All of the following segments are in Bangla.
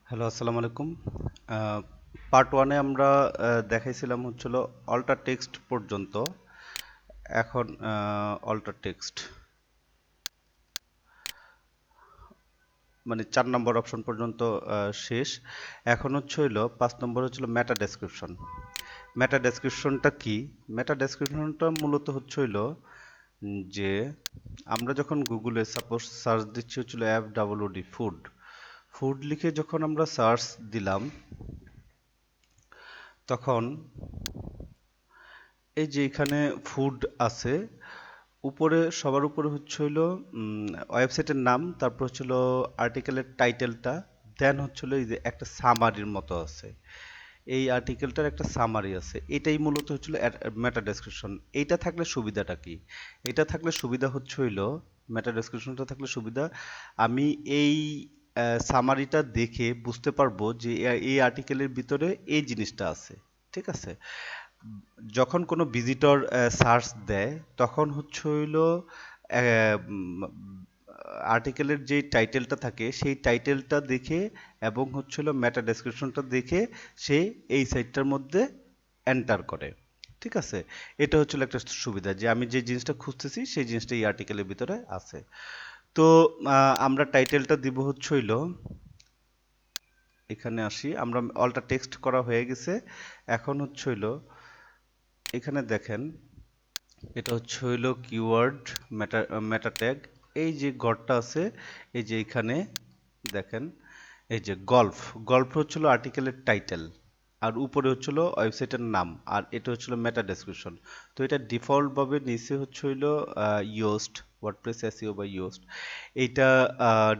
হ্যালো, আসসালামু আলাইকুম। পার্ট ওয়ানে আমরা দেখাইছিলাম হচ্ছিল অল্টার টেক্সট পর্যন্ত। এখন অল্টার টেক্সট মানে 4 নম্বর অপশন পর্যন্ত শেষ। এখন হইল 5 নম্বর হচ্ছিল মেটা ডেসক্রিপশন। মেটা ডেসক্রিপশনটা কি? মেটা ডেসক্রিপশনটা মূলত হইল যে আমরা যখন গুগলে সাপোজ সার্চ দিচ্ছি হচ্ছিল FWD ফুড, ফুড লিখে যখন আমরা সার্চ দিলাম, তখন এই যে এখানে ফুড আছে, উপরে সবার উপরে হইল ওয়েবসাইটের নাম, তারপর হচ্ছিল আর্টিকেলের টাইটেলটা, দেন হচ্ছিল এই যে একটা সামারির মতো আছে, এই আর্টিকেলটার একটা সামারি আছে। এটাই মূলত হচ্ছিল মেটা ডেসক্রিপশন। এইটা থাকলে সুবিধাটা কি? এটা থাকলে সুবিধা হইল, মেটা ডেসক্রিপশনটা থাকলে সুবিধা, আমি এই সামারিটা দেখে বুঝতে পারবো যে এই আর্টিকেলের ভিতরে এই জিনিসটা আছে। ঠিক আছে? যখন কোনো ভিজিটর সার্চ দেয়, তখন হইল আর্টিকেলের যে টাইটেলটা থাকে সেই টাইটেলটা দেখে এবং হচ্ছিল মেটা ডেসক্রিপশনটা দেখে সে এই সাইটটার মধ্যে এন্টার করে। ঠিক আছে? এটা হচ্ছিল একটা সুবিধা যে আমি যে জিনিসটা খুঁজতেছি সেই জিনিসটা এই আর্টিকেলের ভিতরে আছে। তো আমরা টাইটেলটা দিব হইল, এখানে আসি, আমরা অলটা টেক্সট করা হয়ে গেছে। এখন হইল এখানে দেখেন, এটা হইল কিওয়ার্ড মেটা মেটা ট্যাগ। এই যে ঘরটা আছে, এই যে এখানে দেখেন, এই যে গল্ফ, গল্ফ হচ্ছিল আর্টিকেলের টাইটেল, আর উপরে হচ্ছিল ওয়েবসাইটের নাম, আর এটা হচ্ছিল মেটা ডেসক্রিপশন। তো এটা ডিফল্ট ভাবে নিচে হইল ইয়োস্ট, ওয়ার্ডপ্রেস এসইও বা ইয়োস্ট, এইটা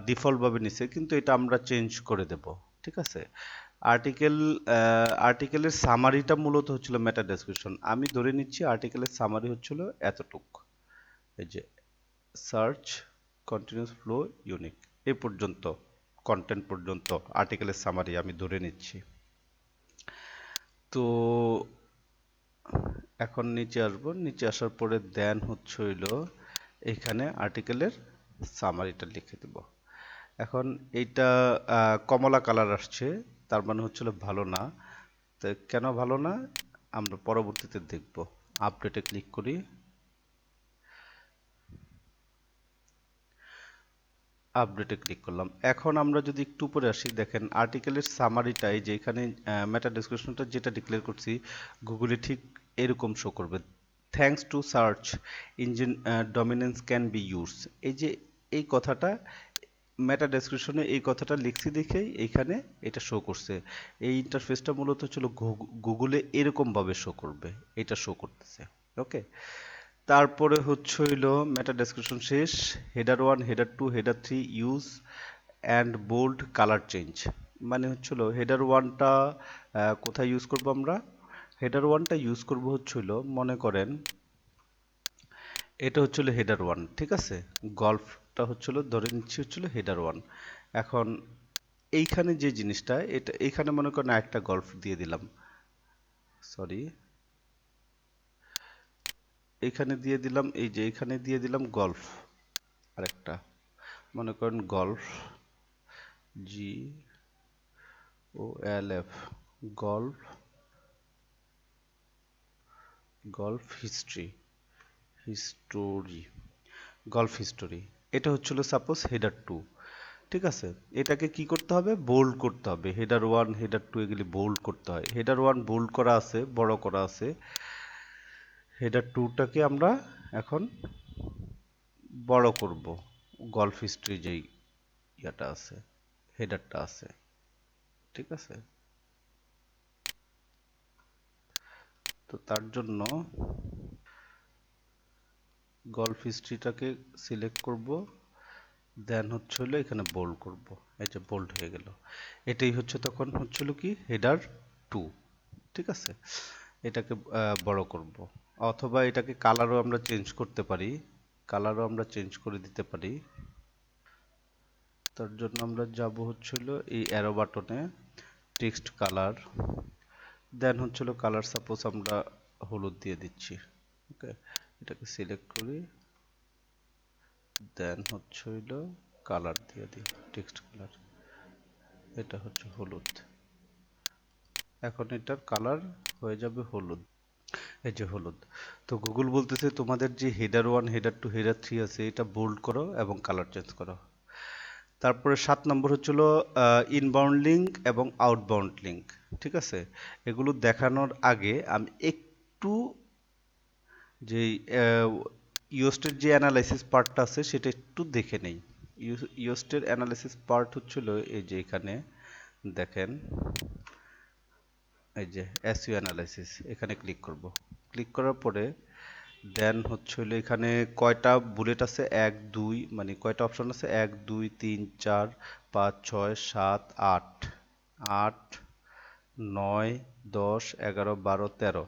ডিফল্ট ভাবে নিচে, কিন্তু এটা আমরা চেঞ্জ করে দেব। ঠিক আছে? আর্টিকেল আর্টিকেলের সামারিটা মূলত হচ্ছিল মেটা ডেসক্রিপশন। আমি ধরে নিচ্ছি আর্টিকেলের সামারি হচ্ছিল এতটুক, এই যে সার্চ কন্টিনিউয়াস ফ্লো ইউনিক, এই পর্যন্ত কন্টেন্ট পর্যন্ত আর্টিকেলের সামারি আমি ধরে নিচ্ছি। তো এখন নিচে আসবো, নিচে আসার পরে দেন হইল এখানে আর্টিকেলের সামারিটা লিখে দেব। এখন এইটা কমলা কালার আসছে, তার মানে হচ্ছিল ভালো না। তো কেন ভালো না আমরা পরবর্তীতে দেখব। আপডেটে ক্লিক করি, আপডেটে ক্লিক করলাম। এখন আমরা যদি একটু উপরে আসি, দেখেন আর্টিকেলের সামারিটা, এই যে এখানে মেটা ডেসক্রিপশনটা যেটা ডিক্লেয়ার করছি, গুগলে ঠিক এরকম শো করবে। Thanks to search engine dominance can be use, এই যে এই কথাটা মেটা ডেসক্রিপশনে এই কথাটা লিখছি দেখেই এইখানে এটা শো করছে। এই ইন্টারফেসটা মূলত ছিল গুগলে এরকম ভাবে শো করবে, এটা শো করতেছে। ওকে, তারপরে হইল মেটা ডেসক্রিপশন শেষ। Header 1, header 2, header 3 use and bold colour change, মানে হচ্ছিল হেডার 1টা কোথায় ইউজ করব আমরা? হেডার 1টা ইউজ করব হচ্ছিল, মনে করেন এটা হচ্ছিল হেডার 1, ঠিক আছে? গল্ফটা হচ্ছিল, ধরে নিচ্ছি হচ্ছিল হেডার 1। এখন এইখানে যে জিনিসটা, এটা এইখানে মনে করেন একটা গল্ফ দিয়ে দিলাম, সরি, এখানে দিয়ে দিলাম, এই যে এখানে দিয়ে দিলাম গল্ফ, আরেকটা মনে করেন golf, GOLF, golf, golf history, history, golf history. এটা হচ্ছিল সাপোজ হেডার 2। ঠিক আছে? এটাকে কি করতে হবে? বোল্ড করতে হবে। হেডার 1, হেডার 2 এগুলি বোল্ড করতে হয়। হেডার 1 বোল্ড করা আছে, বড় করা আছে। হেডার 2টাকে আমরা এখন বড় করব। গল্ফ হিস্ট্রি যেই ইয়াটা আছে, হেডারটা আছে। ঠিক আছে? তো তার জন্য গল্ফ হিস্ট্রিটাকে সিলেক্ট করব, দেন হলো এখানে বোল্ড করব। এই যে বোল্ড হয়ে গেল। এটাই হচ্ছে তখন হচ্ছিল কি হেডার 2। ঠিক আছে? এটাকে বড় করব, অথবা এটাকে কালারও আমরা চেঞ্জ করতে পারি, কালারও আমরা চেঞ্জ করে দিতে পারি। তার জন্য আমরা যাব হচ্ছিল এই অ্যারো বাটনে, টেক্সট কালার, দেন হচ্ছিল কালার সাপোজ আমরা হলুদ দিয়ে দিচ্ছি। ওকে, এটাকে সিলেক্ট করি, দেন হইল কালার দিয়ে দিই, টেক্সট কালার, এটা হচ্ছে হলুদ। এখন এটার কালার হয়ে যাবে হলুদ। এই যে হলুদ। তো গুগল বলতেছে তোমাদের যে হেডার 1, হেডার 2, হেডার 3 আছে এটা বোল্ড করো এবং কালার চেঞ্জ করো। তারপরে 7 নম্বর হচ্ছিল ইনবাউন্ড লিঙ্ক এবং আউটবাউন্ড লিঙ্ক। ঠিক আছে, এগুলো দেখানোর আগে আমি একটু যে ইওস্টের যে অ্যানালাইসিস পার্টটা আছে সেটা একটু দেখে নেই। ইওস্টের অ্যানালাইসিস পার্ট হচ্ছিল এই যে এখানে দেখেন, এই যে এসইও অ্যানালাইসিস, এখানে ক্লিক করব। ক্লিক করার পরে দেন হচ্ছে হলো এখানে কয়টা বুলেট আছে, 1 2, মানে কয়টা অপশন আছে, 1 2 3 4 5 6 7 8, 8 9 10 11 12 13,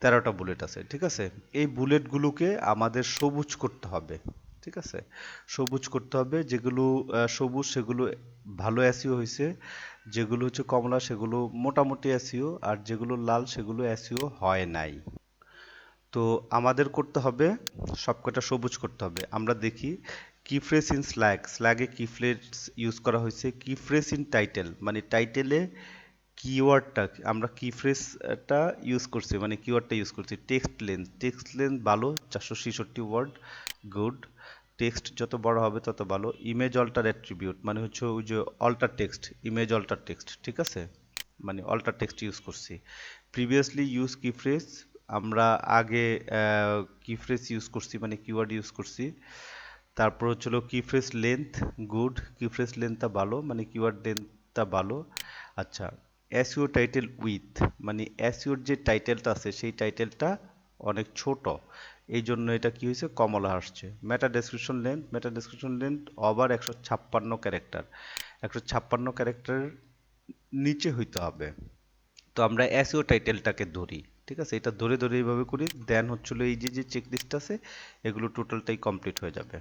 13টা বুলেট আছে। ঠিক আছে, এই বুলেটগুলোকে আমাদের সবুজ করতে হবে। ঠিক আছে, সবুজ করতে হবে। যেগুলো সবুজ সেগুলো ভালো এসইও হয়েছে, যেগুলো হচ্ছে কমলা সেগুলো মোটামুটি এসইও, আর যেগুলো লাল সেগুলো এসইও হয় নাই। তো আমাদের করতে হবে সবকটা সবুজ করতে হবে। আমরা দেখি কিফ্রেজ ইন স্ল্যাগ, স্ল্যাগে কিফ্রেজ ইউজ করা হয়েছে। কিফ্রেজ ইন টাইটেল, মানে টাইটেলে কিওয়ার্ডটা আমরা কিফ্রেজটা ইউজ করছি, মানে কিওয়ার্ডটা ইউজ করছি। টেক্সট লেন্থ, টেক্সট লেন্থ ভালো, 466 ওয়ার্ড, গুড। টেক্সট যত বড় হবে তত ভালো। ইমেজ অল্টার অ্যাট্রিবিউট, মানে হচ্ছে ওই যে alter text, image alter text, ঠিক আছে, মানে অল্টার টেক্সট ইউজ করছি। প্রিভিয়াসলি ইউজ কিফ্রেজ, আমরা আগে কিফ্রেজ ইউজ করছি, মানে কিওয়ার্ড ইউজ করছি। তারপর হচ্ছিল কিফ্রেজ লেন্থ, গুড, কিফ্রেজ লেন্থটা ভালো, মানে কিওয়ার্ড লেন্থটা ভালো। আচ্ছা, এসইও টাইটেল উইথ, মানে এসইওর যে টাইটেলটা আছে সেই টাইটেলটা অনেক ছোট, এই জন্য এটা কি হয়েছে, কমলা আসছে। মেটা ডেসক্রিপশন লেন্থ, মেটা description length over 156 character, 156 character নিচে হইতে হবে। তো আমরা এসইও টাইটেলটাকে ধরি। ঠিক আছে, এটা ধরে ধরে এইভাবে করি, দেন হচ্ছিল এই যে যে চেকলিস্ট আছে এগুলো টোটালটাই কমপ্লিট হয়ে যাবে।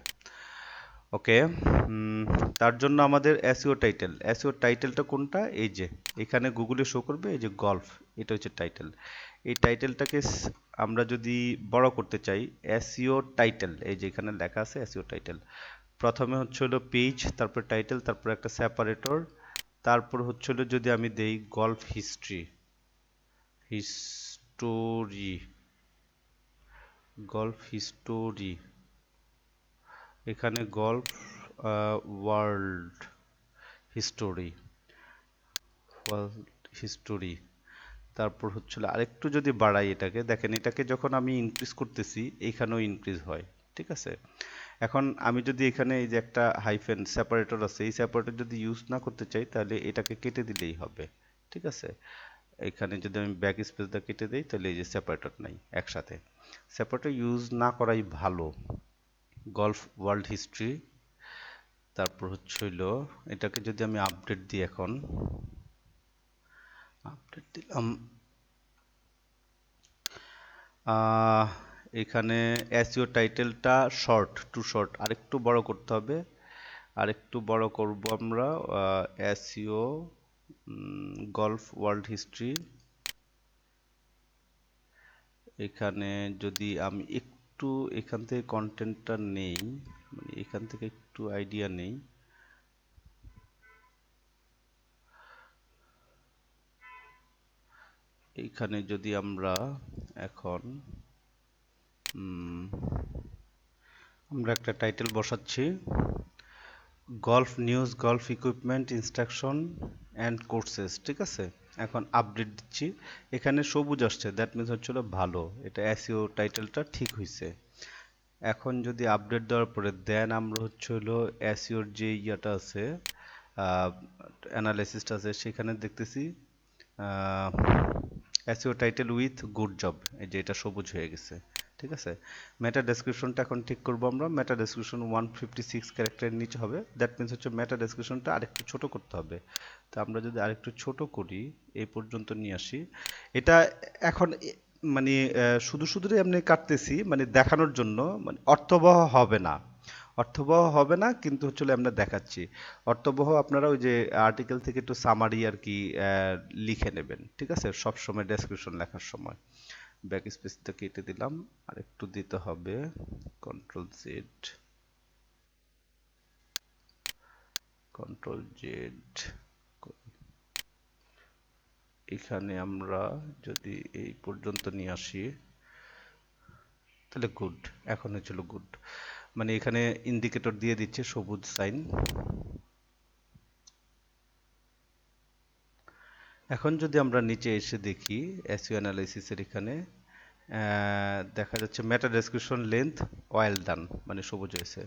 ওকে, তার জন্য আমাদের এসইও টাইটেল, এসইও টাইটেলটা কোনটা, এই যে এখানে গুগলে শো করবে, এই যে গল্ফ, এটা হচ্ছে টাইটেল। এই টাইটেলটাকে আমরা যদি বড় করতে চাই, এসইও টাইটেল, এই যে এখানে লেখা আছে এসইও টাইটেল। প্রথমে হচ্ছে হলো পেজ, তারপর টাইটেল, তারপর একটা সেপারেটর, তারপর হচ্ছে হলো যদি আমি দেই golf history, history, golf history, এখানে golf world history, world history. তারপর হচ্ছিল আরেকটু যদি বাড়াই এটাকে, দেখেন এটাকে যখন আমি ইনক্রিজ করতেছি এইখানেও ইনক্রিজ হয়। ঠিক আছে, এখন আমি যদি এখানে এই যে একটা হাইফেন সেপারেটর আছে, এই সেপারেটর যদি ইউজ না করতে চাই তাহলে এটাকে কেটে দিলেই হবে। ঠিক আছে, এখানে যদি আমি ব্যাক স্পেসটা কেটে দেই তাহলে এই যে সেপারেটর নাই একসাথে, সেপারেটর ইউজ না করাই ভালো। গল্ফ ওয়ার্ল্ড হিস্ট্রি, তারপর হচ্ছে হইলো এটাকে যদি আমি আপডেট দিই, এখন আপডেট দিলাম, এখানে এসইও টাইটেলটা শর্ট, টু শর্ট, আরেকটু বড় করতে হবে, আরেকটু বড় করব আমরা। এসইও গল্ফ ওয়ার্ল্ড হিস্ট্রি, এখানে যদি আমি একটু এখান থেকে কন্টেন্টটা নেই, মানে এখান থেকে একটু আইডিয়া নেই, এইখানে যদি আমরা এখন আমরা একটা টাইটেল বসাচ্ছি, golf news, golf equipment, instruction and courses. ঠিক আছে, এখন আপডেট দিচ্ছি, এখানে সবুজ আসছে, দ্যাট মিনস হচ্ছিল ভালো, এটা এসইও টাইটেলটা ঠিক হয়েছে। এখন যদি আপডেট দেওয়ার পরে দেন আমরা হচ্ছে হলো এসইওর যে ইয়াটা আছে, অ্যানালাইসিসটা আছে, সেখানে দেখতেছি SEO title with good job, এই যে এটা সবুজ হয়ে গেছে। ঠিক আছে, মেটা ডেসক্রিপশনটা এখন ঠিক করব আমরা। মেটা ডেসক্রিপশন 156 ক্যারেক্টারের নিচে হবে, দ্যাট মিনস হচ্ছে মেটা ডেসক্রিপশনটা আরেকটু ছোট করতে হবে। তো আমরা যদি আরেকটু ছোট করি, এই পর্যন্ত নিয়ে আসি, এটা এখন মানে শুধু শুধু এমনি কাটতেছি, মানে দেখানোর জন্য, মানে অর্থবহ হবে না, অর্থবহ হবে না, কিন্তু হচ্ছে আমরা দেখাচ্ছি। অর্থবহ আপনারা ওই যে আর্টিকেল থেকে একটু সামারি আর কি লিখে নেবেন। ঠিক আছে, সব সময় ডেসক্রিপশন লেখার সময় ব্যাক স্পেসটা কেটে দিলাম, আর একটু দিতে হবে, কন্ট্রোল জেড, কন্ট্রোল জেড, এখানে আমরা যদি এই পর্যন্ত নিয়ে আসি তাহলে গুড। এখন হচ্ছিল গুড, মানে এখানে ইন্ডিকেটর দিয়ে দিচ্ছে সবুজ সাইন। এখন যদি আমরা নিচে এসে দেখি এসইও অ্যানালাইসিসের এখানে দেখা যাচ্ছে মেটা ডেসক্রিপশন লেন্থ ওয়েল ডান, মানে সবুজ হয়েছে।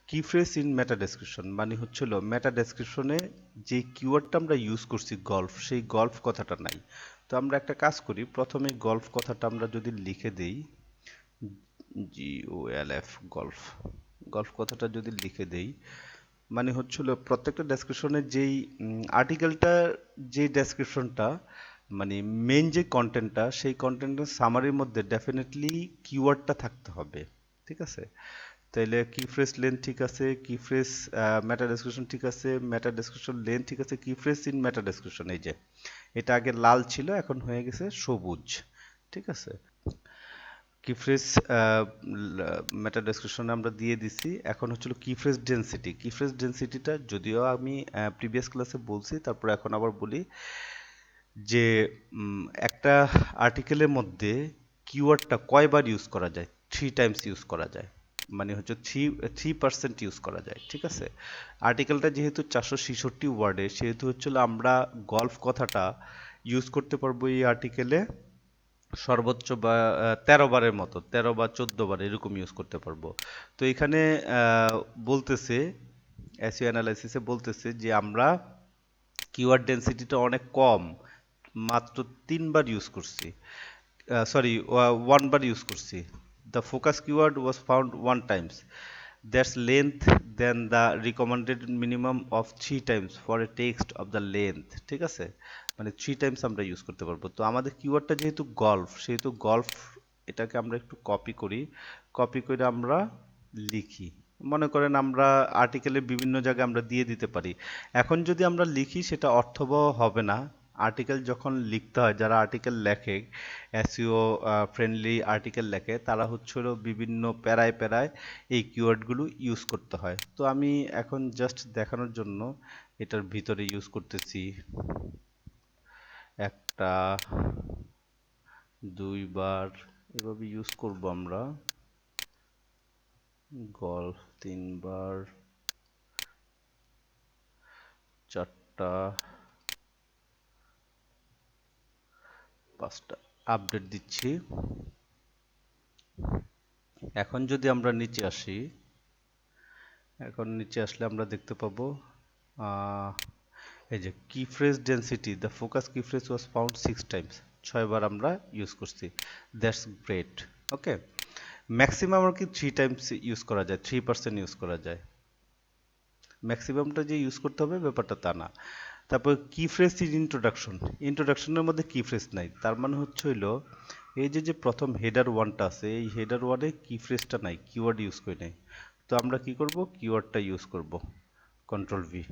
কি ফ্রেজ ইন মেটা ডেসক্রিপশন মানে হচ্ছিল মেটা ডেসক্রিপশনে যে কিওয়ার্ডটা আমরা ইউজ করছি গল্ফ, সেই গল্ফ কথাটা নাই। তো আমরা একটা কাজ করি, প্রথমে গল্ফ কথাটা আমরা যদি লিখে দেই, GOLF গল্ফ, গল্ফ কথাটা যদি লিখে দেই মানে হচ্ছিল প্রত্যেকটা ডেসক্রিপশনের যেই আর্টিকেলটার যে ডেসক্রিপশনটা মানে মেইন যে কন্টেন্টটা, সেই কন্টেন্টের সামারির মধ্যে ডেফিনেটলি কিওয়ার্ডটা থাকতে হবে, ঠিক আছে? তাইলে কি ফ্রেজ লেন্থ ঠিক আছে, কি ফ্রেজ মেটা ডেসক্রিপশন ঠিক আছে, মেটা ডেসক্রিপশন লেন্থ ঠিক আছে, কি ফ্রেজ ইন মেটা ডেসক্রিপশন, এই যে এটা আগে লাল ছিল এখন হয়ে গেছে সবুজ, ঠিক আছে? কি ফ্রেজ মেটা ডেসক্রিপশনে আমরা দিয়ে দিছি। এখন হচ্ছিল কি ফ্রেজ ডেনসিটি। কি ফ্রেজ ডেনসিটিটা যদিও আমি প্রিভিয়াস ক্লাসে বলছি, তারপর এখন আবার বলি যে একটা আর্টিকেলের মধ্যে কিওয়ার্ডটা কয়বার ইউজ করা যায়, 3 টাইমস ইউজ করা যায়, মানে হচ্ছে 3% ইউজ করা যায়, ঠিক আছে? আর্টিকেলটা যেহেতু 466 ওয়ার্ডে, সেহেতু হচ্ছিল আমরা গল্ফ কথাটা ইউজ করতে পারবো এই আর্টিকেলে সর্বোচ্চ বা 13 বারের মতো, 13 বা 14 বার এরকম ইউজ করতে পারবো। তো এখানে বলতেছে এসইও অ্যানালাইসিসে বলতেছে যে আমরা কিওয়ার্ড ডেনসিটিটা অনেক কম, মাত্র 3 বার ইউজ করছি, সরি 1 বার ইউজ করছি। The focus keyword was found 1 times, that's length then the recommended minimum of 3 times for a text of the length, ঠিক আছে? মানে 3 টাইমস আমরা ইউজ করতে পারবো। তো আমাদের কিওয়ার্ডটা যেহেতু গল্ফ, সেহেতু গল্ফ এটাকে আমরা একটু কপি করি, কপি করে আমরা লিখি। মনে করেন আমরা আর্টিকেলের বিভিন্ন জায়গায় আমরা দিয়ে দিতে পারি। এখন যদি আমরা লিখি সেটা অর্থবহ হবে না। আর্টিকেল যখন লিখতে হয়, যারা আর্টিকেল লেখে, এসইও ফ্রেন্ডলি আর্টিকেল লেখে, তারা হচ্ছিল বিভিন্ন প্যারায় প্যারায় এই কিওয়ার্ডগুলো ইউজ করতে হয়। তো আমি এখন জাস্ট দেখানোর জন্য এটার ভিতরে ইউজ করতেছি একটা, দুইবার এভাবে ইউজ করব আমরা, গল্ফ 3 বার, 4টা, 5টা, আপডেট দিচ্ছি। এখন যদি আমরা নিচে আসি, এখন নিচে আসলে আমরা দেখতে পাবো এই যে কি ফ্রেজ ডেনসিটি, দ্য ফোকাস কি ফ্রেজ ওয়াজ ফাউন্ড 6 টাইমস, 6 বার আমরা ইউজ করছি। That's great. ওকে, ম্যাক্সিমাম আর কি 3 টাইমস ইউজ করা যায়, 3% ইউজ করা যায়। ম্যাক্সিমামটা যে ইউজ করতে হবে ব্যাপারটা তা না। তারপর কি ফ্রেজ ইজ ইন্ট্রোডাকশন, ইন্ট্রোডাকশনের মধ্যে কি ফ্রেজ নাই, তার মানে হচ্ছে হইলো এই যে প্রথম হেডার ওয়ানটা আছে, এই হেডার ওয়ানে কি ফ্রেজটা নাই, কিওয়ার্ড ইউজ করে নাই। তো আমরা কি করব, কিওয়ার্ডটা ইউজ করব, কন্ট্রোল ভি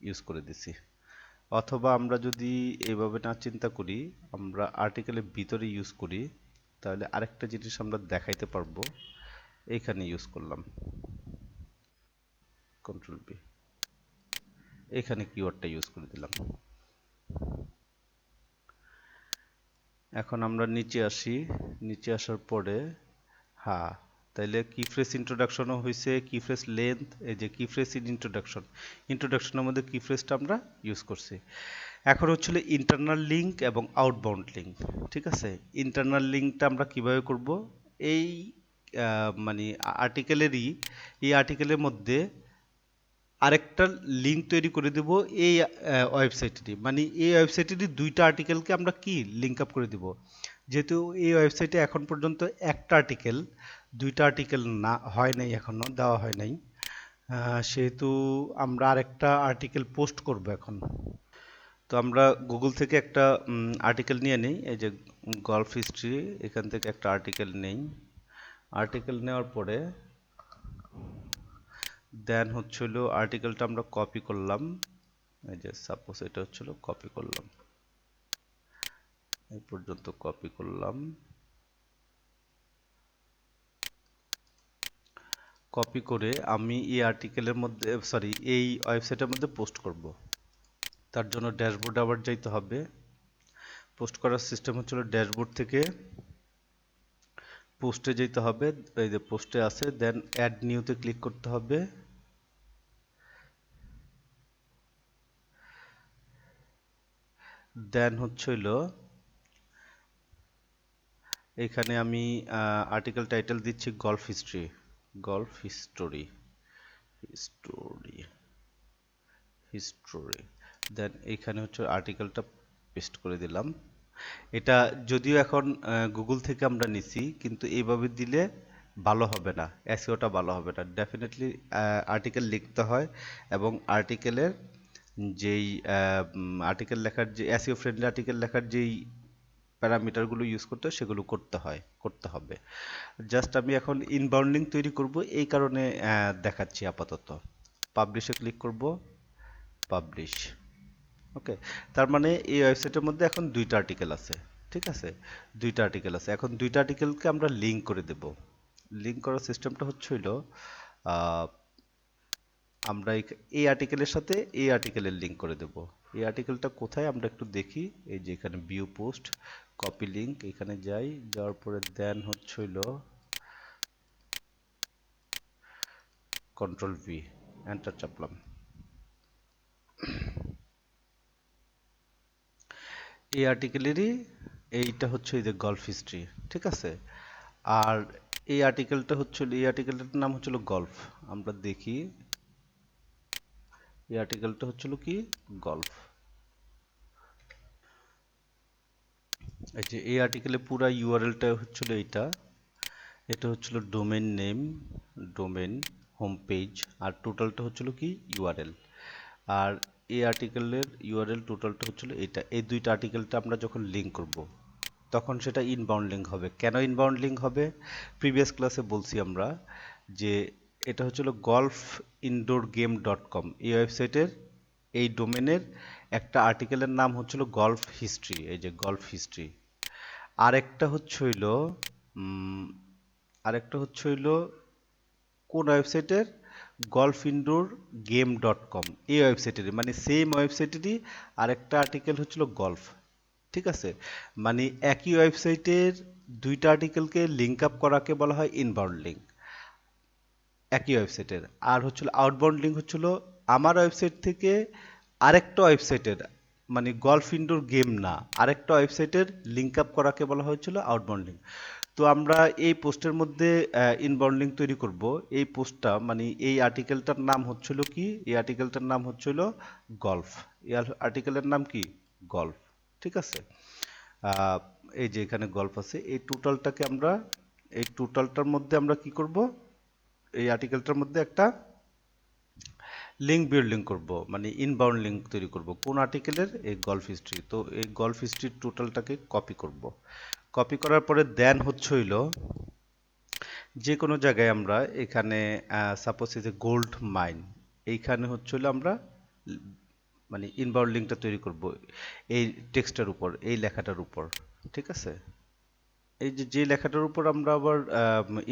ইউজ করে দিছি। অথবা আমরা যদি এভাবে না চিন্তা করি, আমরা আর্টিকেলের ভিতরে ইউজ করি, তাহলে আরেকটা জিনিস আমরা দেখাইতে পারবো। এইখানে ইউজ করলাম কন্ট্রোল ভি, এখানে কিওয়ার্ডটা ইউজ করে দিলাম। এখন আমরা নিচে আসি, নিচে আসার পরে হ্যাঁ, তাইলে কি ফ্রেজ ইন্ট্রোডাকশনও হয়েছে, কি ফ্রেজ লেন্থ, এই যে কি ফ্রেজ ইন ইন্ট্রোডাকশন, ইন্ট্রোডাকশনের মধ্যে কি ফ্রেজটা আমরা ইউজ করছি। এখন হচ্ছিল ইন্টারনাল লিঙ্ক এবং আউটবাউন্ড লিঙ্ক, ঠিক আছে? ইন্টারনাল লিঙ্কটা আমরা কিভাবে করব, এই মানে আর্টিকেলেরই, এই আর্টিকেলের মধ্যে আরেকটা লিঙ্ক তৈরি করে দেব এই ওয়েবসাইটেরই, মানে এই ওয়েবসাইটেরই 2টা আর্টিকেলকে আমরা কি লিঙ্ক আপ করে দিব। যেহেতু এই ওয়েবসাইটে এখন পর্যন্ত একটা আর্টিকেল, 2টা আর্টিকেল না হয় নাই, এখনো দেওয়া হয় নাই, সেহেতু আমরা আরেকটা আর্টিকেল পোস্ট করব এখন। তো আমরা গুগল থেকে একটা আর্টিকেল নিয়ে নিই, এই যে গল্ফ হিস্ট্রি, এখান থেকে একটা আর্টিকেল নেই। আর্টিকেল নেওয়ার পরে দেন হচ্ছিল আর্টিকেলটা আমরা কপি করলাম, এই যে সাপোজ এটা হচ্ছিল কপি করলাম, এই পর্যন্ত কপি করলাম। কপি করে আমি এই আর্টিকেলের মধ্যে, সরি এই ওয়েবসাইটের মধ্যে পোস্ট করব। তার জন্য ড্যাশবোর্ডে আবার যাইতে হবে, পোস্ট করার সিস্টেম হচ্ছিল ড্যাশবোর্ড থেকে পোস্টে যেতে হবে, এই যে পোস্টে আছে, দেন অ্যাড নিউতে ক্লিক করতে হবে। দেন হচ্ছিল এখানে আমি আর্টিকেল টাইটেল দিচ্ছি golf history, golf history, history, history. Then এইখানে হচ্ছে আর্টিকেলটা পেস্ট করে দিলাম। এটা যদিও এখন গুগল থেকে আমরা নিছি, কিন্তু এইভাবে দিলে ভালো হবে না, এসইওটা ভালো হবে না। ডেফিনেটলি আর্টিকেল লিখতে হয় এবং আর্টিকেলের যেই আর্টিকেল লেখার যে এসইও ফ্রেন্ডলি আর্টিকেল লেখার যেই প্যারামিটারগুলো ইউজ করতে হয় সেগুলো করতে হবে। জাস্ট আমি এখন ইনবাউন্ড লিঙ্ক তৈরি করব, এই কারণে দেখাচ্ছি আপাতত। পাবলিশে ক্লিক করব, পাবলিশ। ওকে, তার মানে এই ওয়েবসাইটের মধ্যে এখন দুইটা আর্টিকেল আছে। ঠিক আছে, দুইটা আর্টিকেল আছে। এখন দুইটা আর্টিকেলকে আমরা লিঙ্ক করে দেব। লিঙ্ক করার সিস্টেমটা হচ্ছে হইলো আমরা এই আর্টিকেলের সাথে এই আর্টিকেলের লিঙ্ক করে দেব। এই আর্টিকেলটা কোথায় আমরা একটু দেখি, এই যে এখানে ভিউ পোস্ট, কপি লিঙ্ক, এখানে যাই, যাওয়ার পরে দেন হচ্ছে হইলো কন্ট্রোল ভি, এন্টার চাপলাম। এই আর্টিকেলেরই এইটা হচ্ছে এই যে গল্ফ হিস্ট্রি। ঠিক আছে, আর এই আর্টিকেলটা হচ্ছে, এই আর্টিকেলটার নাম হচ্ছিল গল্ফ। আমরা দেখি এই আর্টিকেলটা হচ্ছিল কি গল্ফ। এই যে এই আর্টিকেলে পুরা ইউআরএলটা হচ্ছিল এইটা, এটা হচ্ছিল domain name, domain, home page, আর টোটালটা হচ্ছিল কি ইউআরএল। আর এই আর্টিকেলের ইউআরএল টোটালটা হচ্ছিল এটা। এই দুইটা আর্টিকেলটা আমরা যখন লিঙ্ক করব তখন সেটা ইনবাউন্ড লিঙ্ক হবে। কেন ইনবাউন্ড লিঙ্ক হবে? প্রিভিয়াস ক্লাসে বলছি আমরা যে এটা হচ্ছিল golf indoor game dot com, এই ওয়েবসাইটের এই ডোমেনের একটা আর্টিকেলের নাম হচ্ছিল গল্ফ হিস্ট্রি, এই যে গল্ফ হিস্ট্রি। আরেকটা হচ্ছে হইল আরেকটা হচ্ছে হইল কোন ওয়েবসাইটের, golf indoor game dot com, এই ওয়েবসাইটেরই, মানে সেম ওয়েবসাইটেরই আরেকটা আর্টিকেল হচ্ছিল গল্ফ। ঠিক আছে, মানে একই ওয়েবসাইটের দুইটা আর্টিকেলকে লিঙ্ক আপ করাকে বলা হয় ইনবাউন্ড লিঙ্ক, একই ওয়েবসাইটের। আর হচ্ছিল আউটবাউন্ড লিঙ্ক হচ্ছিল আমার ওয়েবসাইট থেকে আরেকটা ওয়েবসাইটের, মানে গল্ফ ইনডোর গেম না, আরেকটা ওয়েবসাইটের লিঙ্ক আপ করাকে বলা হয়েছিল আউটবাউন্ড লিঙ্ক। তো আমরা এই পোস্টের মধ্যে ইনবাউন্ড লিঙ্ক তৈরি করব। এই পোস্টটা মানে এই আর্টিকেলটার নাম হচ্ছিল কি, এই আর্টিকেলটার নাম হচ্ছিল গল্ফ। এই আর্টিকেলের নাম কি গল্ফ। ঠিক আছে, আহ, এই যে এখানে গল্ফ আছে, এই টোটালটাকে আমরা, এই টোটালটার মধ্যে আমরা কি করব, এই আর্টিকেলটার মধ্যে একটা লিঙ্ক বিল্ডিং করব, মানে ইনবাউন্ড লিঙ্ক তৈরি করব কোন আর্টিকেলের, এই গল্ফ হিস্ট্রি। তো এই গল্ফ হিস্ট্রির টোটালটাকে কপি করব। কপি করার পরে দেন হচ্ছে হইল যে কোনো জায়গায় আমরা এখানে সাপোজ এই যে গোল্ড মাইন, এইখানে হচ্ছে হইলো আমরা মানে ইনবাউন্ড লিঙ্কটা তৈরি করব এই টেক্সটার উপর, এই লেখাটার উপর। ঠিক আছে, এই যে যে লেখাটার উপর আমরা আবার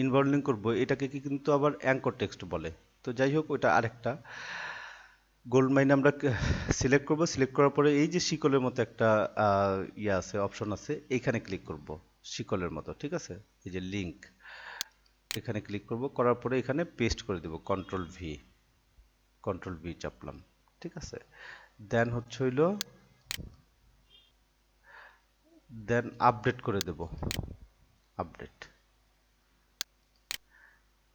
ইনবাউন্ড লিঙ্ক করব, এটাকে কি কিন্তু আবার অ্যাঙ্কর টেক্সট বলে। তো যাই হোক, ওইটা আরেকটা। গোল্ড মাইন আমরা সিলেক্ট করব, সিলেক্ট করার পরে এই যে শিকলের মতো একটা ইয়ে আছে, অপশন আছে, এইখানে ক্লিক করব শিকলের মতো। ঠিক আছে, এই যে লিঙ্ক, এখানে ক্লিক করব, করার পরে এখানে পেস্ট করে দেব, কন্ট্রোল ভি, কন্ট্রোল ভি চাপলাম। ঠিক আছে, দেন হচ্ছে হইলো দেন আপডেট করে দেব, আপডেট।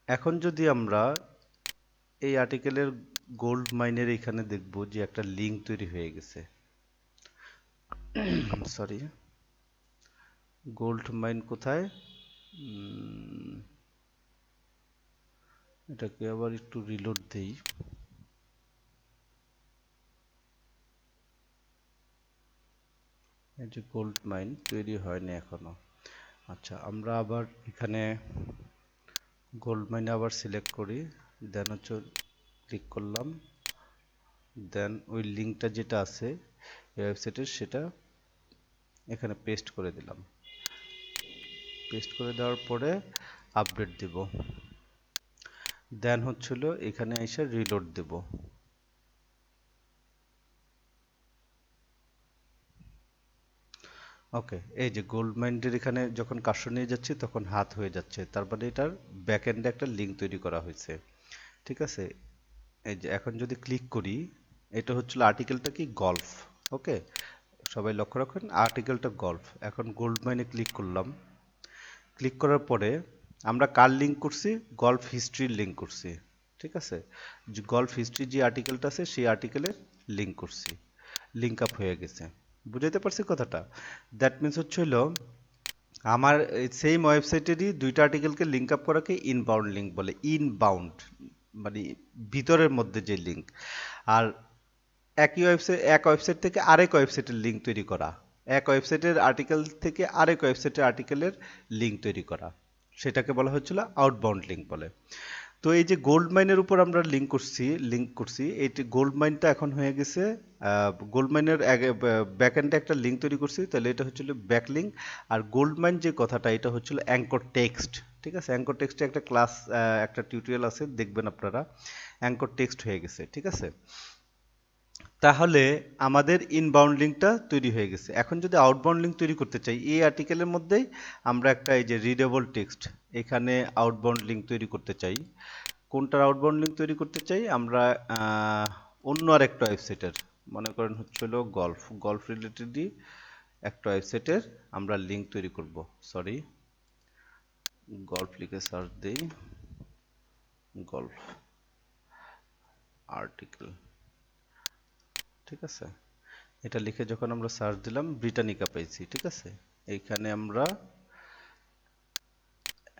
এখন যদি আমরা এই আর্টিকেলের গোল্ড মাইনের এখানে দেখব যে একটা লিঙ্ক তৈরি হয়ে গেছে। সরি, গোল্ড মাইন কোথায়, এটাকে আবার একটু রিলোড দেই। এই যে গোল্ড মাইন তৈরি হয়নি এখনো। আচ্ছা, আমরা আবার এখানে গোল্ড মাইনে আবার সিলেক্ট করি, দেন হচ্ছে ক্লিক করলাম, দেন ওই লিঙ্কটা যেটা আছে ওয়েবসাইটের সেটা এখানে পেস্ট করে দিলাম। পেস্ট করে দেওয়ার পরে আপডেট দিব, দেন হচ্ছিল এখানে এসে রিলোড দেব। ওকে, এই যে গোল্ড মাইন্ডের এখানে যখন কার্সর নিয়ে যাচ্ছি তখন হাত হয়ে যাচ্ছে, তার মানে এটার ব্যাক এন্ডে একটা লিঙ্ক তৈরি করা হয়েছে। ঠিক আছে, এই যে এখন যদি ক্লিক করি, এটা হচ্ছিল আর্টিকেলটা কি গল্ফ। ওকে, সবাই লক্ষ্য রাখেন আর্টিকেলটা গল্ফ। এখন গোল্ড মাইনে ক্লিক করলাম, ক্লিক করার পরে আমরা কার লিঙ্ক করছি, গল্ফ হিস্ট্রির লিঙ্ক করছি। ঠিক আছে, যে গল্ফ হিস্ট্রি যে আর্টিকেলটা আছে সেই আর্টিকেলের লিঙ্ক করছি, লিঙ্ক আপ হয়ে গেছে। বুঝাইতে পারছি কথাটা? দ্যাট মিনস হচ্ছে হলো আমার সেম ওয়েবসাইটেরই দুইটা আর্টিকেলকে লিঙ্ক আপ করাকে ইনবাউন্ড লিঙ্ক বলে। ইনবাউন্ড মানে ভিতরের মধ্যে যে লিঙ্ক। আর এক ওয়েবসাইট থেকে আরেক ওয়েবসাইটের লিঙ্ক তৈরি করা, এক ওয়েবসাইটের আর্টিকেল থেকে আরেক ওয়েবসাইটের আর্টিকেলের লিঙ্ক তৈরি করা, সেটাকে বলা হচ্ছিল আউটবাউন্ড লিঙ্ক বলে। তো এই যে গোল্ড মাইনের উপর আমরা লিঙ্ক করছি এই গোল্ড মাইনটা এখন হয়ে গেছে গোল্ড মাইনের ব্যাকএন্ডে একটা লিঙ্ক তৈরি করছি, তাহলে এটা হচ্ছিল ব্যাক লিঙ্ক। আর গোল্ড মাইন যে কথাটা, এটা হচ্ছিল অ্যাঙ্কর টেক্সট। ঠিক আছে, অ্যাঙ্কর টেক্সটে একটা ক্লাস, একটা টিউটোরিয়াল আছে, দেখবেন আপনারা। অ্যাঙ্কর টেক্সট হয়ে গেছে। ঠিক আছে, তাহলে আমাদের ইনবাউন্ড লিঙ্কটা তৈরি হয়ে গেছে। এখন যদি আউটবাউন্ড লিঙ্ক তৈরি করতে চাই, এই আর্টিকেলের মধ্যেই আমরা একটা এই যে রিডেবল টেক্সট, এখানে আউটবাউন্ড লিঙ্ক তৈরি করতে চাই। কোনটার আউটবাউন্ড লিঙ্ক তৈরি করতে চাই আমরা? অন্য আর একটা ওয়েবসাইটের, মনে করেন হচ্ছে হলো গল্ফ, গল্ফ রিলেটেডই একটা ওয়েবসাইটের আমরা লিঙ্ক তৈরি করব। সরি, গল্ফ লিখে সার্চ দিই, গল্ফ আর্টিকেল। ঠিক আছে, এটা লিখে যখন আমরা সার্চ দিলাম, ব্রিটানিকা পাইছি। ঠিক আছে, এইখানে আমরা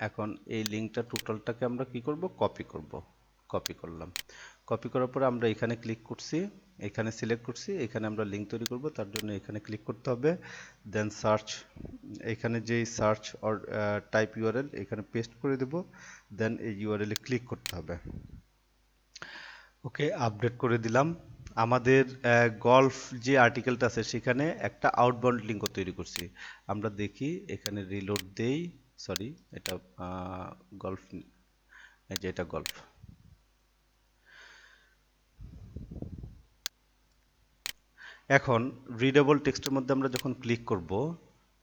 এখন এই লিঙ্কটা টোটালটাকে আমরা কি করব, কপি করব। কপি করলাম, কপি করার পরে আমরা এখানে ক্লিক করছি, এখানে সিলেক্ট করছি, এখানে আমরা লিঙ্ক তৈরি করব, তার জন্য এখানে ক্লিক করতে হবে। দেন সার্চ, এখানে যেই সার্চ অর টাইপ ইউআরএল এখানে পেস্ট করে দেব। দেন এই ইউআরএল এ ক্লিক করতে হবে। ওকে, আপডেট করে দিলাম। আমাদের গল্ফ যে আর্টিকেলটা আছে সেখানে একটা আউটবাউন্ড লিঙ্কও তৈরি করছি। আমরা দেখি, এখানে রিলোড দেই। সরি, এটা গল্ফ, এই যে এটা গল্ফ। এখন রিডেবল টেক্সটের মধ্যে আমরা যখন ক্লিক করব,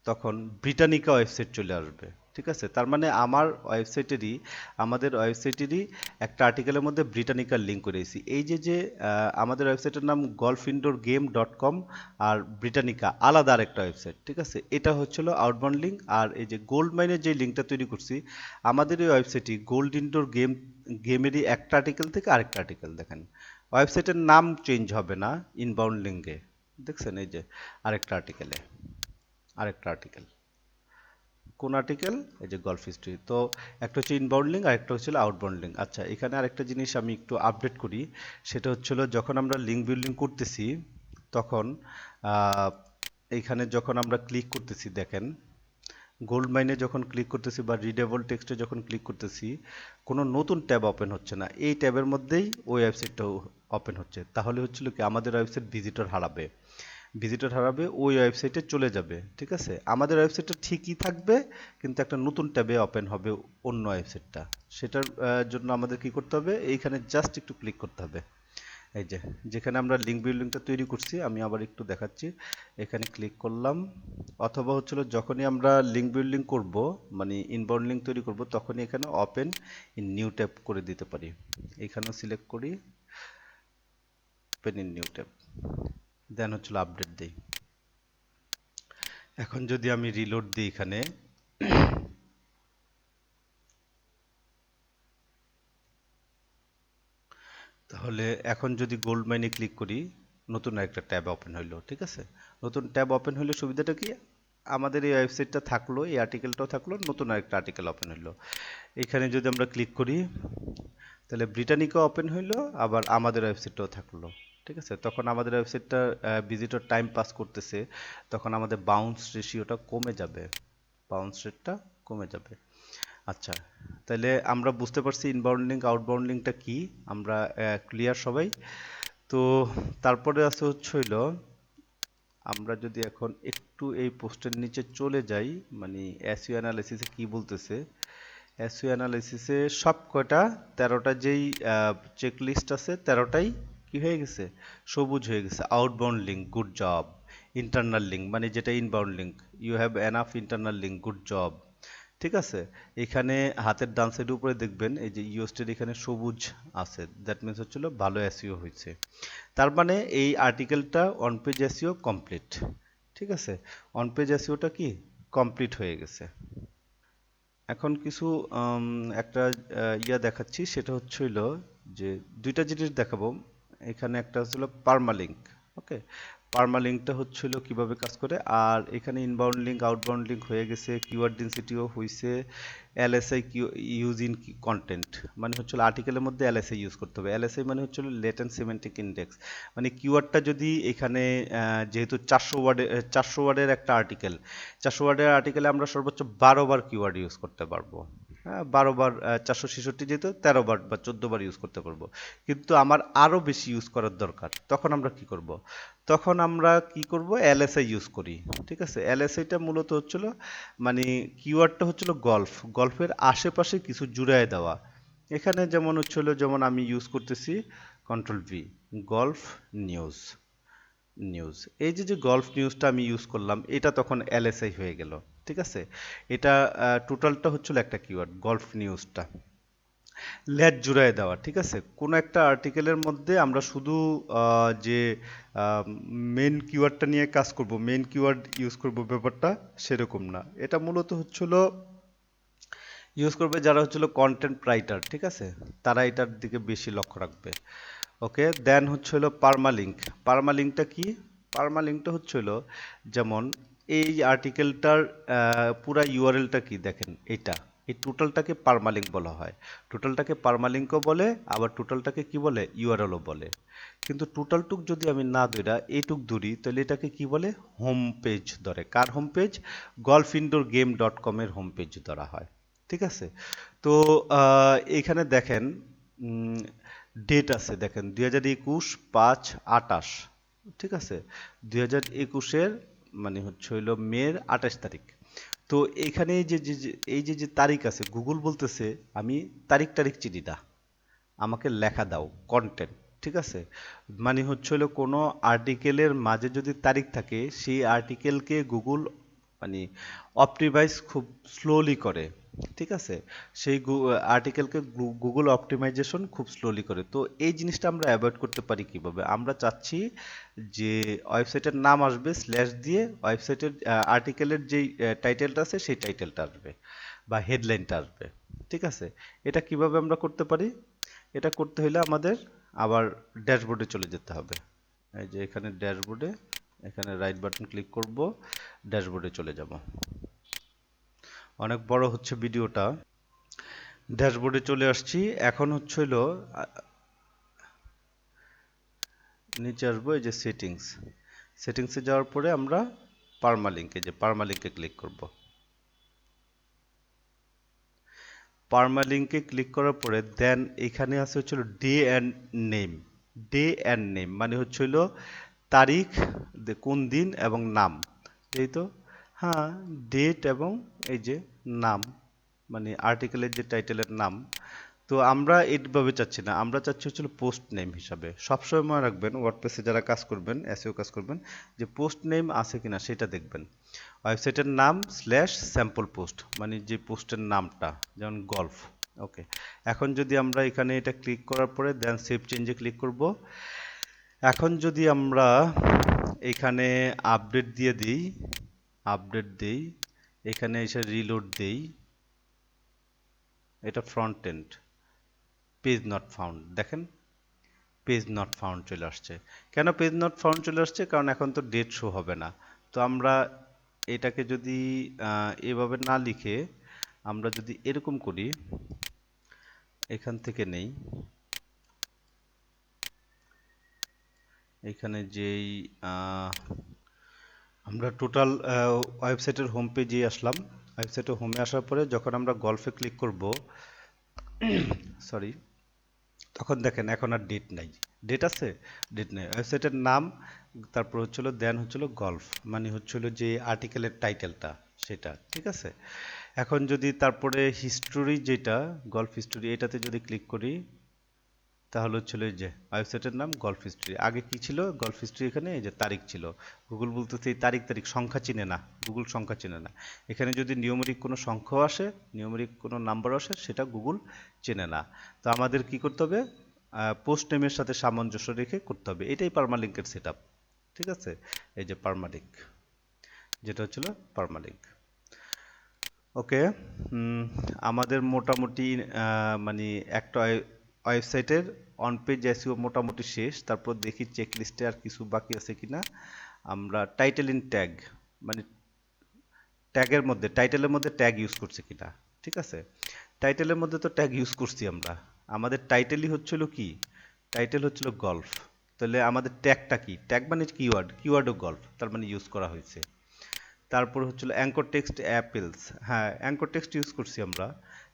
তখন ব্রিটানিকা ওয়েবসাইট চলে আসবে। ঠিক আছে, তার মানে আমাদের ওয়েবসাইটেরই একটা আর্টিকেলের মধ্যে ব্রিটানিকার লিঙ্ক করেছি। এই যে যে আমাদের ওয়েবসাইটের নাম golfindorgame.com, আর ব্রিটানিকা আলাদা আরেকটা ওয়েবসাইট। ঠিক আছে, এটা হচ্ছিল আউটবাউন্ড লিঙ্ক। আর এই যে গোল্ড মাইনের যে লিঙ্কটা তৈরি করছি, আমাদের এই ওয়েবসাইটই গোল্ড ইনডোর গেমেরই একটা আর্টিকেল থেকে আরেকটা আর্টিকেল। দেখেন, ওয়েবসাইটের নাম চেঞ্জ হবে না ইনবাউন্ড লিঙ্কে। দেখছেন, এই যে আরেকটা আর্টিকেলে, আরেকটা আর্টিকেল। কোন আর্টিকেল? এই যে গল্ফ হিস্ট্রি। তো একটা হচ্ছে ইনবাউন্ড লিঙ্ক আর একটা হচ্ছিল আউটবাউন্ড লিঙ্ক। আচ্ছা, এখানে আরেকটা জিনিস আমি একটু আপডেট করি। সেটা হচ্ছিল যখন আমরা লিঙ্ক বিল্ডিং করতেছি, তখন আহ, এইখানে যখন আমরা ক্লিক করতেছি, দেখেন গোল্ড মাইনে যখন ক্লিক করতেছি বা রিডেবল টেক্সটে যখন ক্লিক করতেছি, কোনো নতুন ট্যাব ওপেন হচ্ছে না। এই ট্যাবের মধ্যেই ওই ওয়েবসাইটটাও ওপেন হচ্ছে। তাহলে হচ্ছিল কি, আমাদের ওয়েবসাইট ভিজিটর হারাবে, ভিজিটর হারাবে, ওই ওয়েবসাইটে চলে যাবে। ঠিক আছে, আমাদের ওয়েবসাইটটা ঠিকই থাকবে, কিন্তু একটা নতুন ট্যাবে ওপেন হবে অন্য ওয়েবসাইটটা। সেটার জন্য আমাদের কি করতে হবে, এইখানে জাস্ট একটু ক্লিক করতে হবে। এই যে যেখানে আমরা লিঙ্ক বিল্ডিংটা তৈরি করছি, আমি আবার একটু দেখাচ্ছি। এখানে ক্লিক করলাম, অথবা হচ্ছিল যখনই আমরা লিঙ্ক বিল্ডিং করব, মানে ইনবাউন্ড লিঙ্ক তৈরি করব, তখনই এখানে ওপেন ইন নিউ ট্যাব করে দিতে পারি। এখানেও সিলেক্ট করি, ওপেন ইন নিউ ট্যাব, দেন হচ্ছিল আপডেট দিই। এখন যদি আমি রিলোড দিই এখানে, তাহলে এখন যদি গোল্ড মাইনে ক্লিক করি, নতুন একটা ট্যাব ওপেন হইলো। ঠিক আছে, নতুন ট্যাব ওপেন হইলে সুবিধাটা কি, আমাদের এই ওয়েবসাইটটা থাকলো, এই আর্টিকেলটাও থাকলো, নতুন আরেকটা আর্টিকেল ওপেন হইলো। এখানে যদি আমরা ক্লিক করি, তাহলে ব্রিটানিকা ওপেন হইলো, আবার আমাদের ওয়েবসাইটটাও থাকলো। ঠিক আছে, তখন আমাদের ওয়েবসাইটটা ভিজিটর টাইম পাস করতেছে, তখন আমাদের বাউন্স রেশিওটা কমে যাবে, বাউন্স রেটটা কমে যাবে। আচ্ছা, তাহলে আমরা বুঝতে পারছি ইনবাউন্ড লিঙ্ক আউটবাউন্ড লিঙ্কটা কি, আমরা ক্লিয়ার সবাই। তো তারপরে আছে হচ্ছে হইলো, আমরা যদি এখন একটু এই পোস্টের নিচে চলে যাই, মানে এসইও অ্যানালিসিসে কি বলতেছে। এসইও অ্যানালিসিসে সব কয়টা 13টা যেই চেকলিস্ট আছে, 13টাই কি হয়ে গেছে, সবুজ হয়ে গেছে। Outbound link, good job. Internal link মানে যেটা inbound link, you have enough internal link, good job. ঠিক আছে, এখানে হাতের ডান সাইডের উপরে দেখবেন এই যে ইউএসটির এখানে সবুজ আছে, দ্যাট মিনস হচ্ছিল ভালো এসইও হয়েছে। তার মানে এই আর্টিকেলটা অন পেজ এসইও কমপ্লিট। ঠিক আছে, অন পেজ এসইওটা কি কমপ্লিট হয়ে গেছে। এখন কিছু একটা ইয়া দেখাচ্ছি, সেটা হচ্ছিল যে দুইটা জিনিস দেখাবো। এখানে একটা হচ্ছিল পার্মালিঙ্ক। ওকে, পার্মালিঙ্কটা হচ্ছিল কিভাবে কাজ করে, আর এখানে ইনবাউন্ড লিঙ্ক আউটবাউন্ড লিঙ্ক হয়ে গেছে, কিওয়ার্ড ডেনসিটিও হয়েছে, এলএসআই ইউজ ইন কন্টেন্ট মানে হচ্ছিল আর্টিকেলের মধ্যে এলএসআই ইউজ করতে হবে। এলএসআই মানে হচ্ছিল লেটেন্ট সিমেন্টিক ইন্ডেক্স, মানে কিওয়ার্ডটা যদি এখানে যেহেতু 400 ওয়ার্ডের একটা আর্টিকেল, 400 ওয়ার্ডের আর্টিকেলে আমরা সর্বোচ্চ 12 বার কিওয়ার্ড ইউজ করতে পারবো। হ্যাঁ, 12 বার, 466 যেহেতু 13 বার বা 14 বার ইউজ করতে পারবো। কিন্তু আমার আরো বেশি ইউজ করার দরকার, তখন আমরা কি করব? তখন আমরা কি করব, এলএসআই ইউজ করি। ঠিক আছে, এলএসআইটা মূলত হচ্ছিল মানে কিওয়ার্ডটা হচ্ছিল গল্ফ, গল্ফের আশেপাশে কিছু জুড়ায় দেওয়া। এখানে যেমন হচ্ছিল, যেমন আমি ইউজ করতেছি control V, golf news, news, এই যে যে গল্ফ নিউজটা আমি ইউজ করলাম, এটা তখন এলএসআই হয়ে গেল। ঠিক আছে, এটা টোটালটা হচ্ছিল একটা কিওয়ার্ড গল্ফ নিউজটা। লেজ জুড়ায় দেওয়া। ঠিক আছে, কোনো একটা আর্টিকেলের মধ্যে আমরা শুধু যে মেন কিওয়ার্ডটা নিয়ে কাজ করব, মেন কিওয়ার্ড ইউজ করব, ব্যাপারটা সেরকম না। এটা মূলত হচ্ছিল ইউজ করবে যারা হচ্ছিল কন্টেন্ট রাইটার। ঠিক আছে, তারা এটার দিকে বেশি লক্ষ্য রাখবে। ওকে, দেন হচ্ছিল পার্মালিঙ্ক। পার্মালিঙ্কটা কি? পার্মালিঙ্কটা হচ্ছিল যেমন এই আর্টিকেলটার পুরা ইউআরএলটা কি দেখেন, এটা এই টোটালটাকে পার্মালিঙ্ক বলা হয়। টোটালটাকে পার্মালিঙ্কও বলে, আবার টোটালটাকে কি বলে, ইউআরএলও বলে। কিন্তু টোটালটুক যদি আমি না ধরা এইটুক ধরি, তাহলে এটাকে কি বলে, হোম পেজ ধরে। কার হোম পেজ? golfindorgame.com এর হোম পেজ ধরা হয়। ঠিক আছে, তো এখানে দেখেন ডেট আছে, দেখেন 2021/5/28। ঠিক আছে, 2021-এর মানে হচ্ছে হইল মের 28 তারিখ। তো এখানে এই যে তারিখ আছে, গুগল বলতেছে আমি তারিখ তারিখ চিনি না, আমাকে লেখা দাও কন্টেন্ট। ঠিক আছে, মানে হচ্ছে হলো কোনো আর্টিকেলের মাঝে যদি তারিখ থাকে, সেই আর্টিকেলকে গুগল মানে অপটিমাইজ খুব স্লোলি করে। ঠিক আছে, সেই আর্টিকেলকে গুগল অপটিমাইজেশন খুব স্লোলি করে। তো এই জিনিসটা আমরা অ্যাভয়েড করতে পারি কিভাবে? আমরা চাচ্ছি যে ওয়েবসাইটের নাম আসবে স্ল্যাশ দিয়ে, ওয়েবসাইটের আর্টিকেলের যেই টাইটেলটা আছে সেই টাইটেলটা আসবে বা হেডলাইনটা আসবে। ঠিক আছে, এটা কিভাবে আমরা করতে পারি? এটা করতে হলে আমাদের আবার ড্যাশবোর্ডে চলে যেতে হবে। এই যে এখানে ড্যাশবোর্ডে, এখানে রাইট বাটন ক্লিক করব, ড্যাশবোর্ডে চলে যাব। অনেক বড় হচ্ছে ভিডিওটা। ড্যাশবোর্ডে চলে আসছি। এখন হচ্ছে হলো নিচে আসবো, এই যে সেটিংস, সেটিংসে যাওয়ার পরে আমরা পার্মালিঙ্কে, যে পার্মালিঙ্কে ক্লিক করব। পার্মালিঙ্কে ক্লিক করার পরে দেন এখানে আছে হচ্ছিল day and name. Day and name মানে হচ্ছিল তারিখ, কোন দিন এবং নাম। এই তো, হ্যাঁ, ডেট এবং এই যে নাম, মানে আর্টিকেলের যে টাইটেলের নাম। তো আমরা এইভাবে চাচ্ছি না, আমরা চাচ্ছি হচ্ছিল পোস্ট নেম হিসাবে। সবসময় মনে রাখবেন, ওয়ার্ডপ্রেসে যারা কাজ করবেন, এসইও কাজ করবেন, যে পোস্ট নেম আছে কিনা সেটা দেখবেন। ওয়েবসাইটের নাম স্ল্যাশ স্যাম্পল পোস্ট, মানে যে পোস্টের নামটা, যেমন গল্ফ। ওকে, এখন যদি আমরা এখানে এটা ক্লিক করার পরে দেন সেভ চেঞ্জে ক্লিক করব। এখন যদি আমরা এখানে আপডেট দিয়ে দিই, আপডেট দিই, এখানে এসে রিলোড দেই, এটা front end, page not found, দেখেন পেজ নট ফাউন্ড চলে আসছে। কেন পেজ নট ফাউন্ড চলে আসছে? কারণ এখন তো ডেট শো হবে না। তো আমরা এটাকে যদি এভাবে না লিখে আমরা যদি এরকম করি, এখান থেকে নেই, এখানে যেই আমরা টোটাল ওয়েবসাইটের হোম পেজে আসলাম। ওয়েবসাইটের হোমে আসার পরে যখন আমরা গল্ফে ক্লিক করব, সরি, তখন দেখেন এখন আর ডেট নাই। ডেট আছে? ডেট নেই। ওয়েবসাইটের নাম, তারপর হচ্ছিল দেন হচ্ছিল গল্ফ, মানে হচ্ছিল যে আর্টিকেলের টাইটেলটা সেটা। ঠিক আছে, এখন যদি তারপরে হিস্টোরি, যেটা গল্ফ হিস্টোরি, এটাতে যদি ক্লিক করি, তাহলে হচ্ছিল এই যে ওয়েবসাইটের নাম গল্ফ হিস্ট্রি। আগে কি ছিল গল্ফ হিস্ট্রি, এখানে এই যে তারিখ ছিল। গুগল বলতেছে এই তারিখ তারিখ সংখ্যা চিনে না, গুগল সংখ্যা চিনে না। এখানে যদি নিউমেরিক কোনো সংখ্যাও আসে, নিউমেরিক কোনো নাম্বার আসে, সেটা গুগল চেনে না। তো আমাদের কি করতে হবে, পোস্ট নেমের সাথে সামঞ্জস্য রেখে করতে হবে। এটাই পার্মালিঙ্কের সেট আপ। ঠিক আছে, এই যে পার্মালিঙ্ক, যেটা হচ্ছিল পার্মালিঙ্ক। ওকে, আমাদের মোটামুটি মানে একটা ওয়েবসাইটের অন পেজ এসইও মোটামুটি শেষ। তারপর দেখি চেক লিস্টে আর কিছু বাকি আছে কিনা। আমরা টাইটেল ইন ট্যাগ, মানে ট্যাগের মধ্যে, টাইটেলের মধ্যে ট্যাগ ইউজ করছি কিনা। ঠিক আছে, টাইটেলের মধ্যে তো ট্যাগ ইউজ করছি আমরা। আমাদের টাইটেলই হচ্ছিল কি, টাইটেল হচ্ছিল গল্ফ। তাহলে আমাদের ট্যাগটা কি, ট্যাগ মানে কিওয়ার্ড, কিওয়ার্ডও গল্ফ, তার মানে ইউজ করা হয়েছে। তারপর হচ্ছিল অ্যাঙ্কর টেক্সট অ্যাপেলস, হ্যাঁ অ্যাঙ্কর টেক্সট ইউজ করছি আমরা।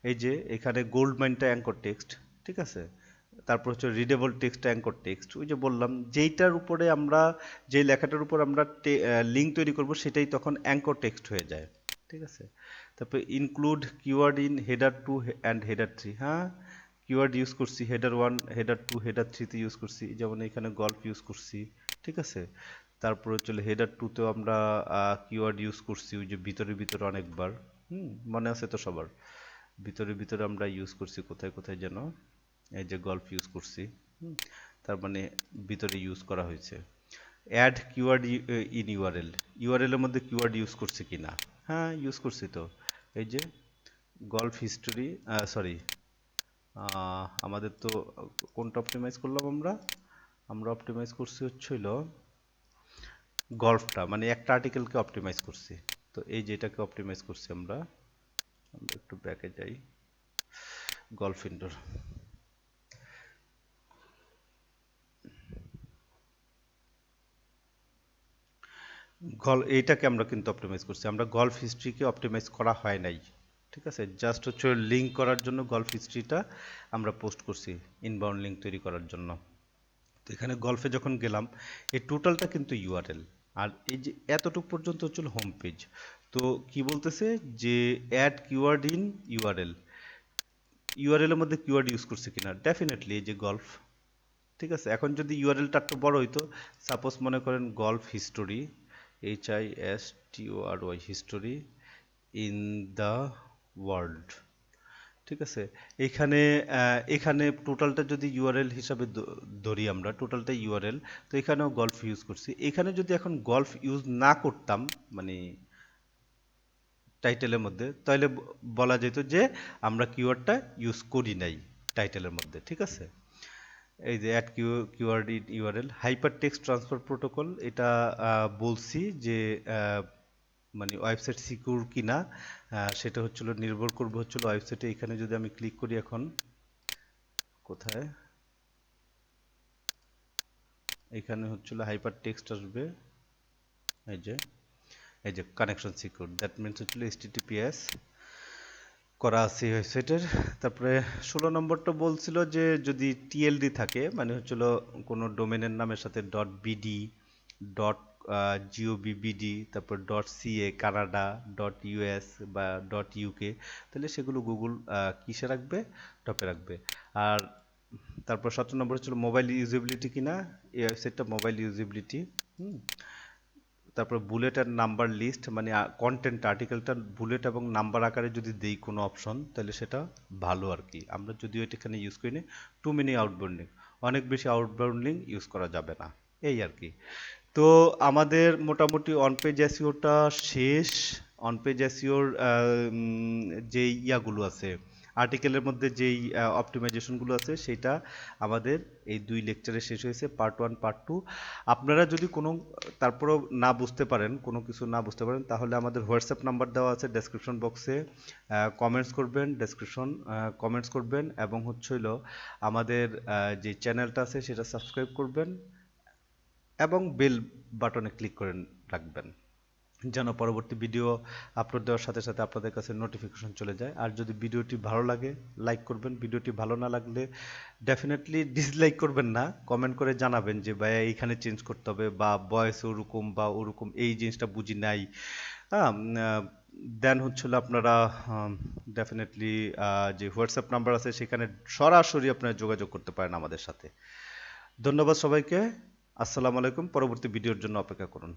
এই যে এখানে গোল্ড মাইনটা অ্যাঙ্কর টেক্সট। ঠিক আছে, তারপর হচ্ছে রিডেবল টেক্সট অ্যাঙ্কর টেক্সট। ওই যে বললাম যেইটার উপরে আমরা, যেই লেখাটার উপর আমরা লিঙ্ক তৈরি করব সেটাই তখন অ্যাঙ্কর টেক্সট হয়ে যায়। ঠিক আছে, তারপর include keyword in header two and header three. হ্যাঁ, কিওয়ার্ড ইউজ করছি header one, header two, header থ্রিতে ইউজ করছি, যেমন এখানে গল্ফ ইউজ করছি। ঠিক আছে, তারপরে চলে হেডার টুতেও আমরা কিওয়ার্ড ইউজ করছি, ওই যে ভিতরে ভিতরে অনেকবার। মনে আছে তো সবার, ভিতরে ভিতরে আমরা ইউজ করছি কোথায় কোথায় যেন, এই যে গল্ফ ইউজ করছি। তার মানে ভিতরে ইউজ করা হয়েছে। Add keyword in URL, URL এর মধ্যে কিওয়ার্ড ইউজ করছি কিনা, হ্যাঁ ইউজ করছি তো। এই যে গল্ফ হিস্টোরি, সরি আমাদের তো কোনটা অপটিমাইজ করলাম আমরা, আমরা অপটিমাইজ করছি হচ্ছিল গল্ফটা, মানে একটা আর্টিকেলকে অপটিমাইজ করছি। তো এই যে এটাকে অপটিমাইজ করছি আমরা। আমরা একটু ব্যাকে যাই, গল্ফ ইনডোর। এইটাকে আমরা কিন্তু অপটিমাইজ করছি, আমরা গল্ফ হিস্ট্রিকে অপটিমাইজ করা হয় নাই। ঠিক আছে, জাস্ট হচ্ছে লিঙ্ক করার জন্য গল্ফ হিস্ট্রিটা আমরা পোস্ট করছি, ইনবাউন্ড লিঙ্ক তৈরি করার জন্য। তো এখানে গল্ফে যখন গেলাম, এই টোটালটা কিন্তু ইউআরএল। আর এই যে এতটুকু পর্যন্ত হচ্ছিল হোম পেজ। তো কি বলতেছে যে add keyword in URL, URL এর মধ্যে কিওয়ার্ড ইউজ করছে কিনা, ডেফিনেটলি এই যে গল্ফ। ঠিক আছে, এখন যদি ইউআরএলটা একটু বড় হইতো, সাপোজ মনে করেন golf history, HISTORY history in the world. ঠিক আছে, এখানে এখানে টোটালটা যদি ইউআরএল হিসাবে ধরি আমরা, টোটালটা ইউআরএল। তো এখানেও গল্ফ ইউজ করছি। এখানে যদি এখন গল্ফ ইউজ না করতাম, মানে টাইটেলের মধ্যে, তাহলে বলা যেত যে আমরা কিওয়ার্ডটা ইউজ করি নাই টাইটেলের মধ্যে। ঠিক আছে, এই যে add keyword in URL, hypertext transfer protocol, এটা বলছি যে মানে ওয়েবসাইট সিকিউর কিনা, সেটা হচ্ছিল নির্ভর করবে হচ্ছিল ওয়েবসাইটে। এখানে যদি আমি ক্লিক করি, এখন কোথায়, এখানে হচ্ছিল হাইপার টেক্সট আসবে, এই যে এই যে কানেকশন সিকিউর, দ্যাট মিনস হচ্ছিল HTTPS করা আছে ওয়েবসাইটের। তারপরে 16 নম্বরটা বলছিল যে যদি TLD থাকে, মানে হচ্ছিল কোনো ডোমেনের নামের সাথে .bd, .govbd, তারপর .ca কানাডা, .us বা .uk, তাহলে সেগুলো গুগল কিসে রাখবে, টপে রাখবে। আর তারপর 17 নম্বর হচ্ছিল মোবাইল ইউজেবিলিটি কিনা, এই ওয়েবসাইটটা মোবাইল ইউজেবিলিটি। তারপর বুলেট আর নাম্বার লিস্ট, মানে কন্টেন্ট আর্টিকেলটা বুলেট এবং নাম্বার আকারে যদি দেই কোনো অপশন, তাহলে সেটা ভালো আর কি। আমরা যদিও এটা এখানে ইউজ করি না, টু মেনি আউটবাউন্ড লিঙ্ক, অনেক বেশি আউটবাউন্ড লিঙ্ক ইউজ করা যাবে না, এই আর কি। তো আমাদের মোটামুটি অন পেজ এসইওটা শেষ। অন পেজ এসইওর যে ইয়াগুলো আছে, আর্টিকেলের মধ্যে যেই অপটিমাইজেশনগুলো আছে, সেটা আমাদের এই 2 লেকচারে শেষ হয়েছে, পার্ট 1 পার্ট 2। আপনারা যদি কোনো তারপরেও না বুঝতে পারেন, কোনো কিছু না বুঝতে পারেন, তাহলে আমাদের হোয়াটসঅ্যাপ নাম্বার দেওয়া আছে ডেসক্রিপশন বক্সে, কমেন্টস করবেন, কমেন্টস করবেন, এবং হচ্ছিল আমাদের যে চ্যানেলটা আছে সেটা সাবস্ক্রাইব করবেন এবং বেল বাটনে ক্লিক করে রাখবেন, যেন পরবর্তী ভিডিও আপলোড দেওয়ার সাথে সাথে আপনাদের কাছে নোটিফিকেশন চলে যায়। আর যদি ভিডিওটি ভালো লাগে লাইক করবেন, ভিডিওটি ভালো না লাগলে ডেফিনেটলি ডিসলাইক করবেন না, কমেন্ট করে জানাবেন যে ভাইয়া এইখানে চেঞ্জ করতে হবে, বা ভয়েস ওরকম বা ওরকম, এই জিনিসটা বুঝি নাই। হ্যাঁ, দেন হচ্ছিল আপনারা ডেফিনেটলি যে হোয়াটসঅ্যাপ নাম্বার আছে সেখানে সরাসরি আপনারা যোগাযোগ করতে পারেন আমাদের সাথে। ধন্যবাদ সবাইকে। আসসালামু আলাইকুম। পরবর্তী ভিডিওর জন্য অপেক্ষা করুন।